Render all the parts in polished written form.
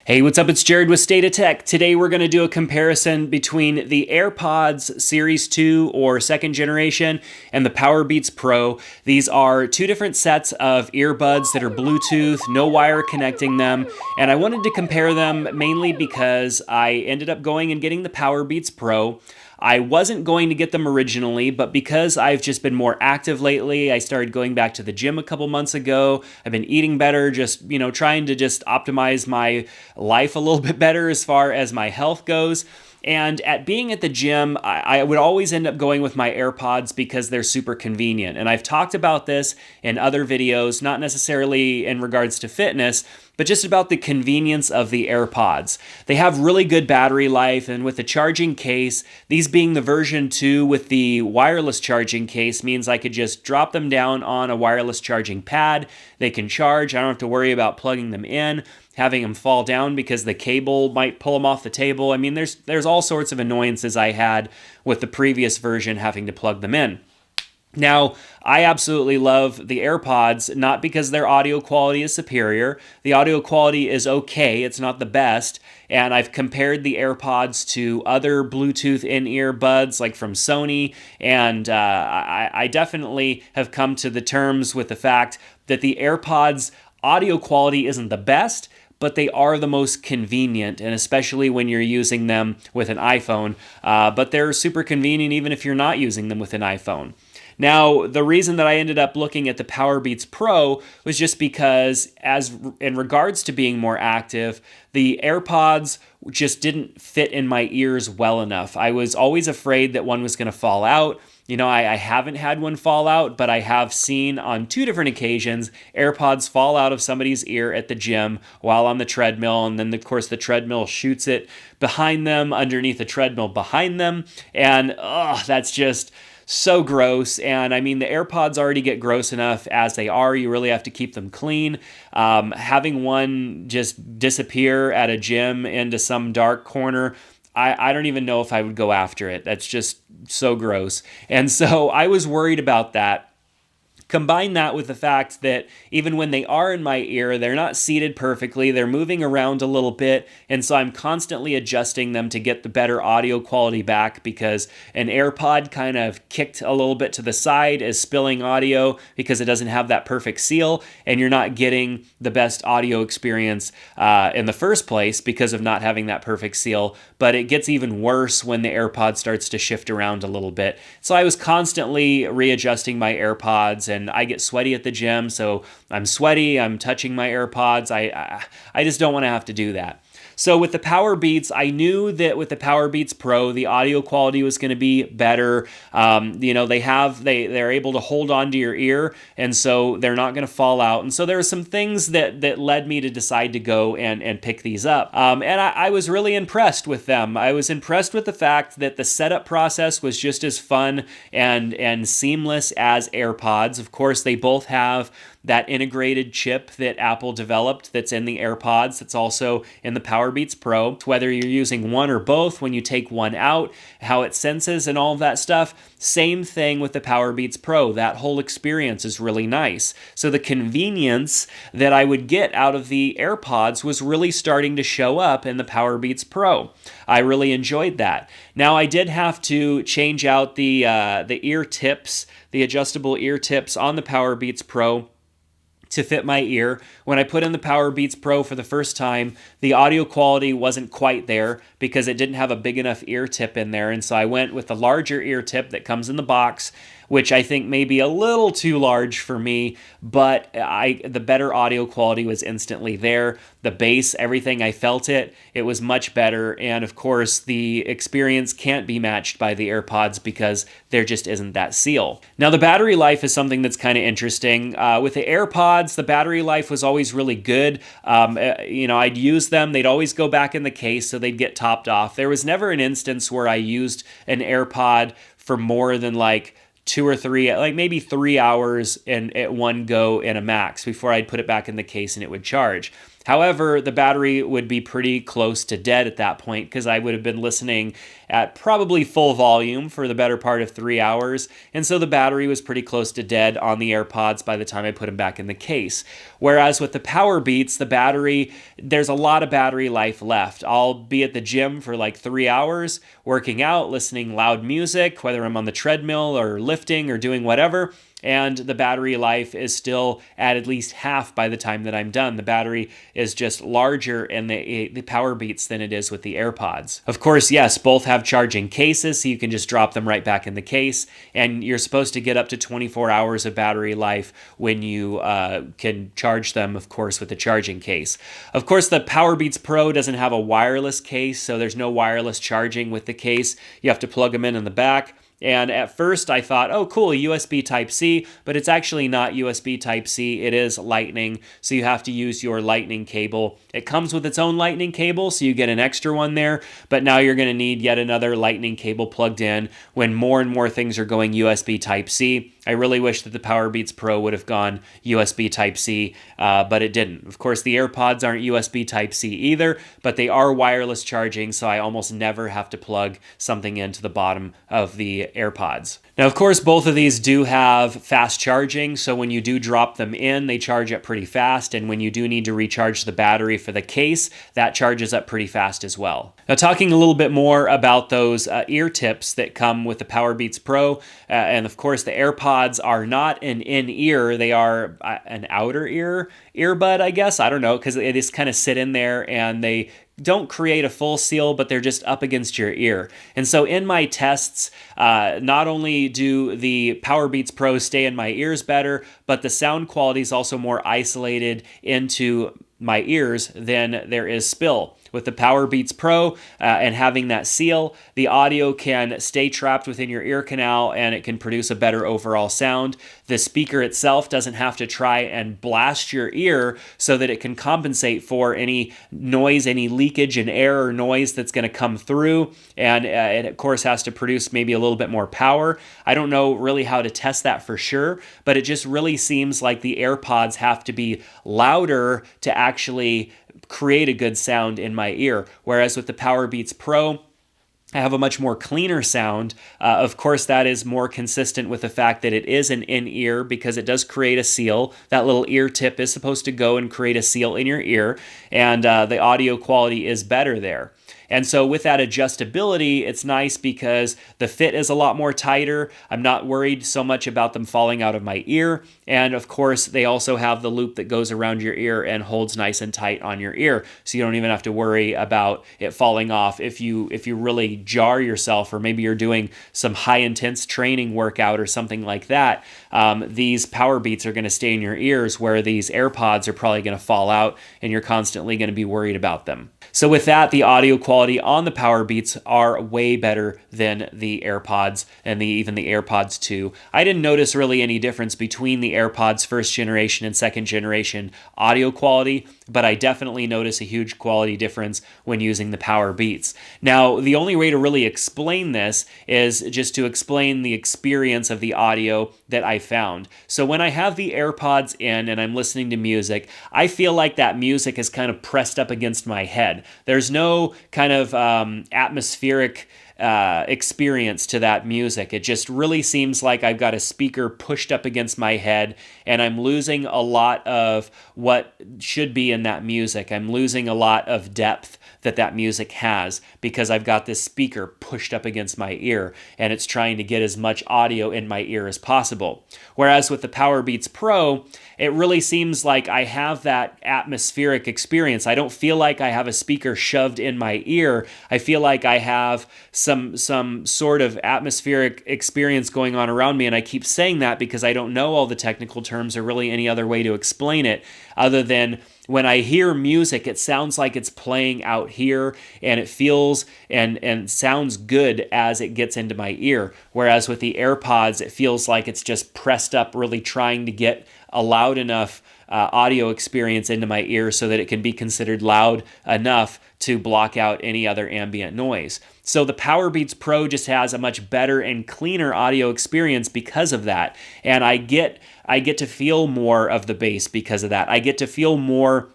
Hey, what's up? It's Jared with State of Tech. Today we're going to do a comparison between the AirPods Series 2 or second generation and the Powerbeats Pro. These are two different sets of earbuds that are Bluetooth, no wire connecting them, and I wanted to compare them mainly because I ended up going and getting the Powerbeats Pro. I wasn't going to get them originally, but because I've just been more active lately, I started going back to the gym a couple months ago. I've been eating better, just, trying to just optimize my life a little bit better as far as my health goes. And at being at the gym, I would always end up going with my AirPods because they're super convenient. And I've talked about this in other videos, not necessarily in regards to fitness, but just about the convenience of the AirPods. They have really good battery life, and with the charging case, these being the version 2 with the wireless charging case means I could just drop them down on a wireless charging pad. They can charge. I don't have to worry about plugging them in, having them fall down because the cable might pull them off the table. I mean, there's all sorts of annoyances I had with the previous version having to plug them in. Now, I absolutely love the AirPods, not because their audio quality is superior. The audio quality is okay, it's not the best, and I've compared the AirPods to other Bluetooth in-ear buds like from Sony, and I definitely have come to the terms with the fact that the AirPods audio quality isn't the best, but they are the most convenient, and especially when you're using them with an iPhone. But they're super convenient even if you're not using them with an iPhone. Now, the reason that I ended up looking at the Powerbeats Pro was just because, as in regards to being more active, the AirPods just didn't fit in my ears well enough. I was always afraid that one was going to fall out. I haven't had one fall out, but I have seen on two different occasions AirPods fall out of somebody's ear at the gym while on the treadmill, and then, of course, the treadmill shoots it behind them, underneath the treadmill behind them, and that's just so gross. And I mean, the AirPods already get gross enough as they are. You really have to keep them clean. Having one just disappear at a gym into some dark corner, I don't even know if I would go after it. That's just so gross. And so I was worried about that. Combine that with the fact that even when they are in my ear, they're not seated perfectly. They're moving around a little bit. And so I'm constantly adjusting them to get the better audio quality back because an AirPod kind of kicked a little bit to the side is spilling audio because it doesn't have that perfect seal. And you're not getting the best audio experience in the first place because of not having that perfect seal. But it gets even worse when the AirPod starts to shift around a little bit. So I was constantly readjusting my AirPods, and I get sweaty at the gym, so I'm sweaty, I'm touching my AirPods. I just don't want to have to do that. So with the Powerbeats, I knew that with the Powerbeats Pro, the audio quality was going to be better. They're able to hold on to your ear, and so they're not going to fall out. And so there were some things that led me to decide to go and pick these up. And I was really impressed with them. I was impressed with the fact that the setup process was just as fun and seamless as AirPods. Of course, they both have that integrated chip that Apple developed that's in the AirPods, that's also in the Powerbeats Pro. Whether you're using one or both, when you take one out, how it senses and all of that stuff, same thing with the Powerbeats Pro. That whole experience is really nice. So the convenience that I would get out of the AirPods was really starting to show up in the Powerbeats Pro. I really enjoyed that. Now, I did have to change out the ear tips, the adjustable ear tips on the Powerbeats Pro to fit my ear. When I put in the Powerbeats Pro for the first time, the audio quality wasn't quite there because it didn't have a big enough ear tip in there, and so I went with the larger ear tip that comes in the box, which I think may be a little too large for me, but the better audio quality was instantly there. The bass, everything, I felt it. It was much better, and of course, the experience can't be matched by the AirPods because there just isn't that seal. Now, the battery life is something that's kind of interesting. With the AirPods, the battery life was always really good. I'd use them. They'd always go back in the case, so they'd get topped off. There was never an instance where I used an AirPod for more than like 2 or 3, like maybe 3 hours at one go in a max before I'd put it back in the case and it would charge. However, the battery would be pretty close to dead at that point because I would have been listening at probably full volume for the better part of 3 hours, and so the battery was pretty close to dead on the AirPods by the time I put them back in the case. Whereas with the Powerbeats, the battery, there's a lot of battery life left. I'll be at the gym for like 3 hours, working out, listening loud music, whether I'm on the treadmill or lifting or doing whatever, and the battery life is still at least half by the time that I'm done. The battery is just larger in the Powerbeats than it is with the AirPods. Of course, yes, both have charging cases, so you can just drop them right back in the case, and you're supposed to get up to 24 hours of battery life when you can charge them, of course, with the charging case. Of course, the Powerbeats Pro doesn't have a wireless case, so there's no wireless charging with the case. You have to plug them in the back. And at first I thought, oh cool, USB Type-C, but it's actually not USB Type-C, it is Lightning, so you have to use your Lightning cable. It comes with its own Lightning cable, so you get an extra one there, but now you're going to need yet another Lightning cable plugged in when more and more things are going USB Type-C. I really wish that the Powerbeats Pro would have gone USB Type-C, but it didn't. Of course, the AirPods aren't USB Type-C either, but they are wireless charging, so I almost never have to plug something into the bottom of the AirPods. Now, of course, both of these do have fast charging, so when you do drop them in, they charge up pretty fast, and when you do need to recharge the battery for the case, that charges up pretty fast as well. Now, talking a little bit more about those ear tips that come with the Powerbeats Pro, and of course, the AirPods are not an in-ear, they are an outer ear earbud, I guess. I don't know, because they just kind of sit in there and they don't create a full seal, but they're just up against your ear. And so in my tests, not only do the Powerbeats Pro stay in my ears better, but the sound quality is also more isolated into my ears than there is spill. With the Powerbeats Pro and having that seal, the audio can stay trapped within your ear canal and it can produce a better overall sound. The speaker itself doesn't have to try and blast your ear so that it can compensate for any noise, any leakage and air or noise that's going to come through. And it, of course, has to produce maybe a little bit more power. I don't know really how to test that for sure, but it just really seems like the AirPods have to be louder to actually create a good sound in my ear. Whereas with the Powerbeats Pro, I have a much more cleaner sound. Of course, that is more consistent with the fact that it is an in-ear because it does create a seal. That little ear tip is supposed to go and create a seal in your ear, and the audio quality is better there. And so with that adjustability, it's nice because the fit is a lot more tighter. I'm not worried so much about them falling out of my ear. And of course, they also have the loop that goes around your ear and holds nice and tight on your ear. So you don't even have to worry about it falling off if you really jar yourself, or maybe you're doing some high intense training workout or something like that. These Powerbeats are going to stay in your ears, where these AirPods are probably going to fall out and you're constantly going to be worried about them. So with that, the audio quality on the Powerbeats are way better than the AirPods and even the AirPods 2. I didn't notice really any difference between the AirPods first generation and second generation audio quality, but I definitely notice a huge quality difference when using the Powerbeats. Now, the only way to really explain this is just to explain the experience of the audio that I found. So when I have the AirPods in and I'm listening to music, I feel like that music is kind of pressed up against my head. There's no kind of atmospheric experience to that music. It just really seems like I've got a speaker pushed up against my head and I'm losing a lot of what should be in that music. I'm losing a lot of depth that music has because I've got this speaker pushed up against my ear and it's trying to get as much audio in my ear as possible. Whereas with the Powerbeats Pro, it really seems like I have that atmospheric experience. I don't feel like I have a speaker shoved in my ear. I feel like I have some sort of atmospheric experience going on around me, and I keep saying that because I don't know all the technical terms or really any other way to explain it other than when I hear music, it sounds like it's playing out here and it feels and sounds good as it gets into my ear. Whereas with the AirPods, it feels like it's just pressed up, really trying to get a loud enough audio experience into my ear so that it can be considered loud enough to block out any other ambient noise. So the Powerbeats Pro just has a much better and cleaner audio experience because of that. And I get to feel more of the bass because of that. I get to feel more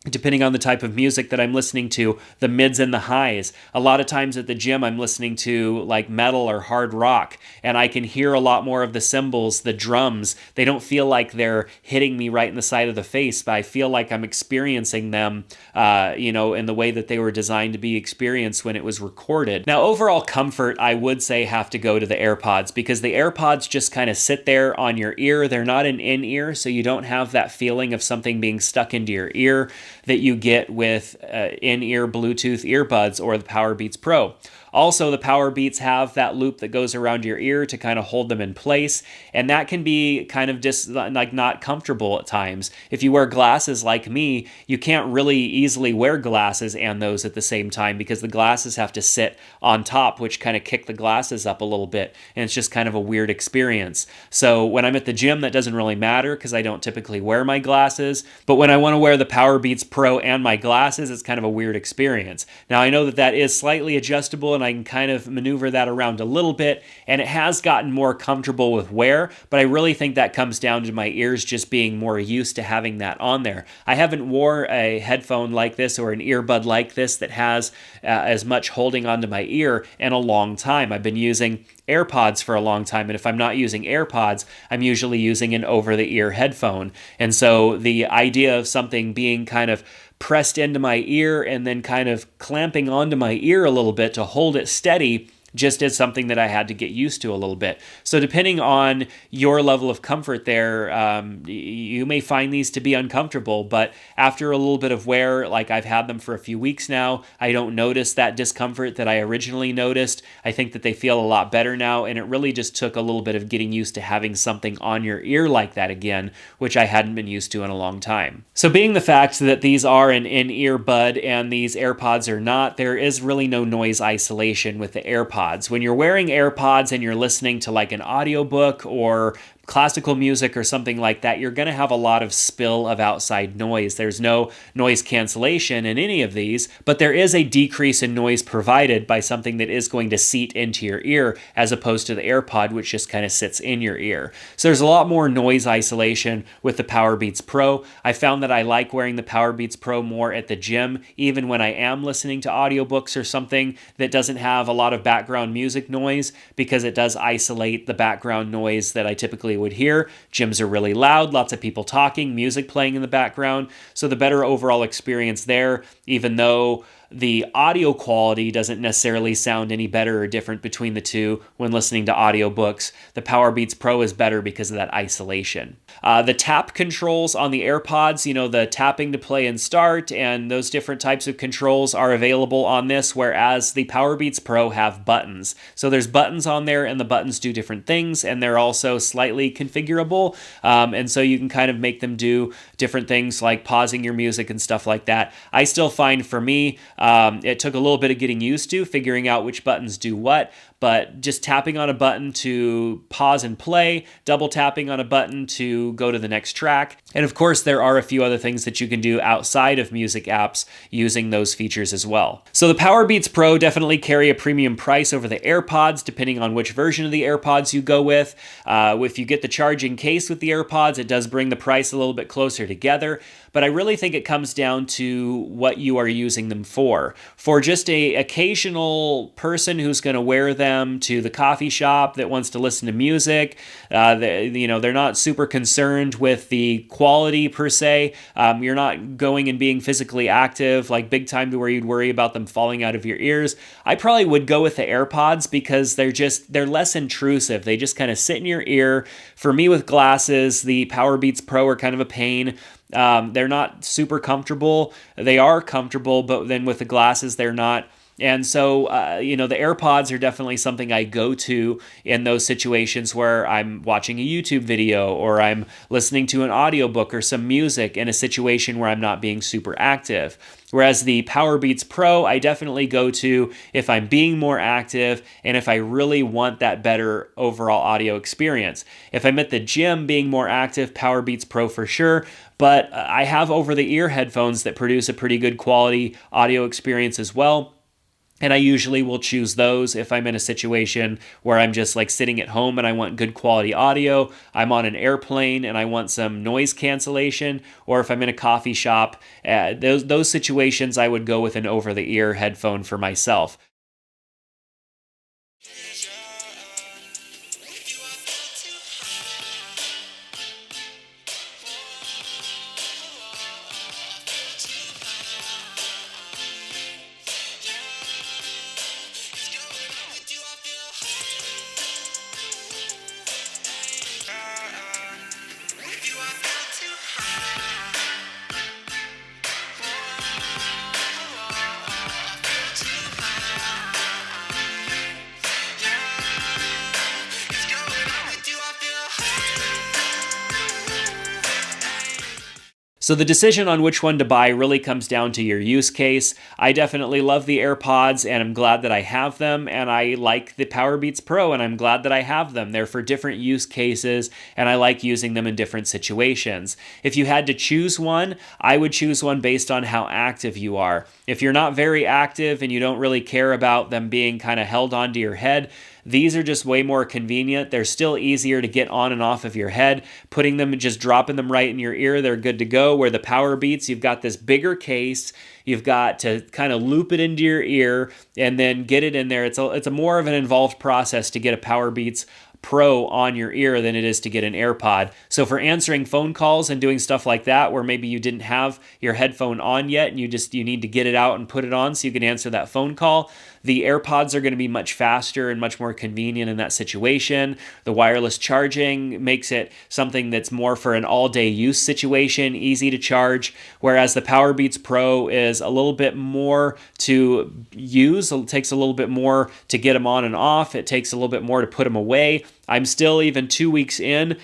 depending on the type of music that I'm listening to, the mids and the highs. A lot of times at the gym, I'm listening to like metal or hard rock, and I can hear a lot more of the cymbals, the drums. They don't feel like they're hitting me right in the side of the face, but I feel like I'm experiencing them, in the way that they were designed to be experienced when it was recorded. Now, overall comfort, I would say have to go to the AirPods, because the AirPods just kind of sit there on your ear. They're not an in-ear, so you don't have that feeling of something being stuck into your ear that you get with in-ear Bluetooth earbuds or the Powerbeats Pro. Also, the Powerbeats have that loop that goes around your ear to kind of hold them in place, and that can be kind of just like not comfortable at times. If you wear glasses like me, you can't really easily wear glasses and those at the same time, because the glasses have to sit on top, which kind of kick the glasses up a little bit, and it's just kind of a weird experience. So when I'm at the gym, that doesn't really matter because I don't typically wear my glasses, but when I want to wear the Powerbeats Pro and my glasses, it's kind of a weird experience. Now, I know that that is slightly adjustable, and I can kind of maneuver that around a little bit, and it has gotten more comfortable with wear, but I really think that comes down to my ears just being more used to having that on there. I haven't wore a headphone like this or an earbud like this that has as much holding onto my ear in a long time. I've been using AirPods for a long time, and if I'm not using AirPods, I'm usually using an over-the-ear headphone. And so the idea of something being kind of pressed into my ear and then kind of clamping onto my ear a little bit to hold it steady just is something that I had to get used to a little bit. So depending on your level of comfort there, you may find these to be uncomfortable, but after a little bit of wear, like I've had them for a few weeks now, I don't notice that discomfort that I originally noticed. I think that they feel a lot better now, and it really just took a little bit of getting used to having something on your ear like that again, which I hadn't been used to in a long time. So being the fact that these are an in-ear bud and these AirPods are not, there is really no noise isolation with the AirPods. When you're wearing AirPods and you're listening to like an audiobook or classical music or something like that, you're going to have a lot of spill of outside noise. There's no noise cancellation in any of these, but there is a decrease in noise provided by something that is going to seat into your ear, as opposed to the AirPod, which just kind of sits in your ear. So there's a lot more noise isolation with the Powerbeats Pro. I found that I like wearing the Powerbeats Pro more at the gym, even when I am listening to audiobooks or something that doesn't have a lot of background music noise, because it does isolate the background noise that I typically would hear. Gyms are really loud, lots of people talking, music playing in the background. So the better overall experience there, even though the audio quality doesn't necessarily sound any better or different between the two when listening to audiobooks. The Powerbeats Pro is better because of that isolation. The tap controls on the AirPods, the tapping to play and start, and those different types of controls are available on this, whereas the Powerbeats Pro have buttons. So there's buttons on there, and the buttons do different things, and they're also slightly configurable, and so you can kind of make them do different things like pausing your music and stuff like that. I still find for me, it took a little bit of getting used to figuring out which buttons do what, but just tapping on a button to pause and play, double tapping on a button to go to the next track. And of course, there are a few other things that you can do outside of music apps using those features as well. So the Powerbeats Pro definitely carry a premium price over the AirPods, depending on which version of the AirPods you go with. If you get the charging case with the AirPods, it does bring the price a little bit closer together. But I really think it comes down to what you are using them for. For just a occasional person who's going to wear them to the coffee shop that wants to listen to music, they're not super concerned with the quality per se. You're not going and being physically active like big time to where you'd worry about them falling out of your ears. I probably would go with the AirPods because they're less intrusive. They just kind of sit in your ear. For me with glasses, the Powerbeats Pro are kind of a pain. They're not super comfortable. They are comfortable, but then with the glasses, they're not. And so, the AirPods are definitely something I go to in those situations where I'm watching a YouTube video or I'm listening to an audiobook or some music in a situation where I'm not being super active. Whereas the Powerbeats Pro, I definitely go to if I'm being more active and if I really want that better overall audio experience. If I'm at the gym being more active, Powerbeats Pro for sure. But I have over-the-ear headphones that produce a pretty good quality audio experience as well. And I usually will choose those if I'm in a situation where I'm just like sitting at home and I want good quality audio. I'm on an airplane and I want some noise cancellation. Or if I'm in a coffee shop, those situations I would go with an over-the-ear headphone for myself. So the decision on which one to buy really comes down to your use case. I definitely love the AirPods and I'm glad that I have them, and I like the Powerbeats Pro and I'm glad that I have them. They're for different use cases and I like using them in different situations. If you had to choose one, I would choose one based on how active you are. If you're not very active and you don't really care about them being kind of held onto your head, these are just way more convenient. They're still easier to get on and off of your head. Putting them, just dropping them right in your ear, they're good to go. Where the Powerbeats, you've got this bigger case. You've got to kind of loop it into your ear and then get it in there. It's a more of an involved process to get a Powerbeats Pro on your ear than it is to get an AirPod. So for answering phone calls and doing stuff like that, where maybe you didn't have your headphone on yet and you need to get it out and put it on so you can answer that phone call, the AirPods are going to be much faster and much more convenient in that situation. The wireless charging makes it something that's more for an all-day use situation, easy to charge, whereas the Powerbeats Pro is a little bit more to use. It takes a little bit more to get them on and off. It takes a little bit more to put them away. I'm still, even 2 weeks in,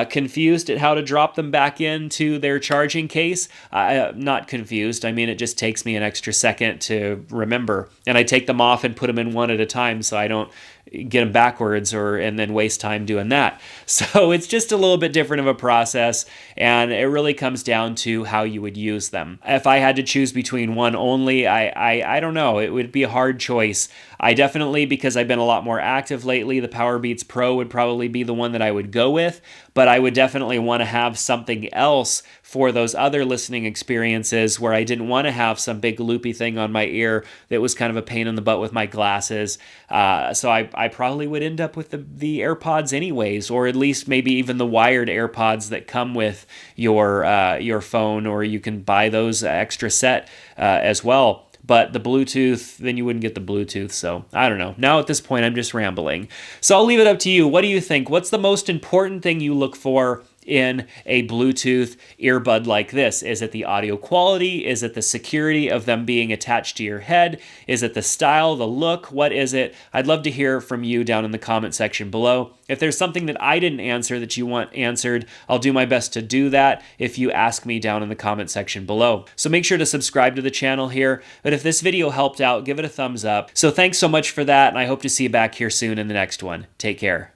confused at how to drop them back into their charging case. Not confused. I mean, it just takes me an extra second to remember. And I take them off and put them in one at a time so I don't get them backwards and then waste time doing that. So it's just a little bit different of a process, and it really comes down to how you would use them. If I had to choose between one only, I don't know. It would be a hard choice. I definitely, because I've been a lot more active lately, the Powerbeats Pro would probably be the one that I would go with, but I would definitely want to have something else for those other listening experiences where I didn't want to have some big loopy thing on my ear that was kind of a pain in the butt with my glasses. So I probably would end up with the AirPods anyways, or at least maybe even the wired AirPods that come with your phone, or you can buy those extra set as well. But the Bluetooth, then you wouldn't get the Bluetooth. So I don't know. Now at this point, I'm just rambling. So I'll leave it up to you. What do you think? What's the most important thing you look for in a Bluetooth earbud like this? Is it the audio quality? Is it the security of them being attached to your head? Is it the style, the look? What is it? I'd love to hear from you down in the comment section below. If there's something that I didn't answer that you want answered, I'll do my best to do that if you ask me down in the comment section below. So make sure to subscribe to the channel here. But if this video helped out, give it a thumbs up. So thanks so much for that, and I hope to see you back here soon in the next one. Take care.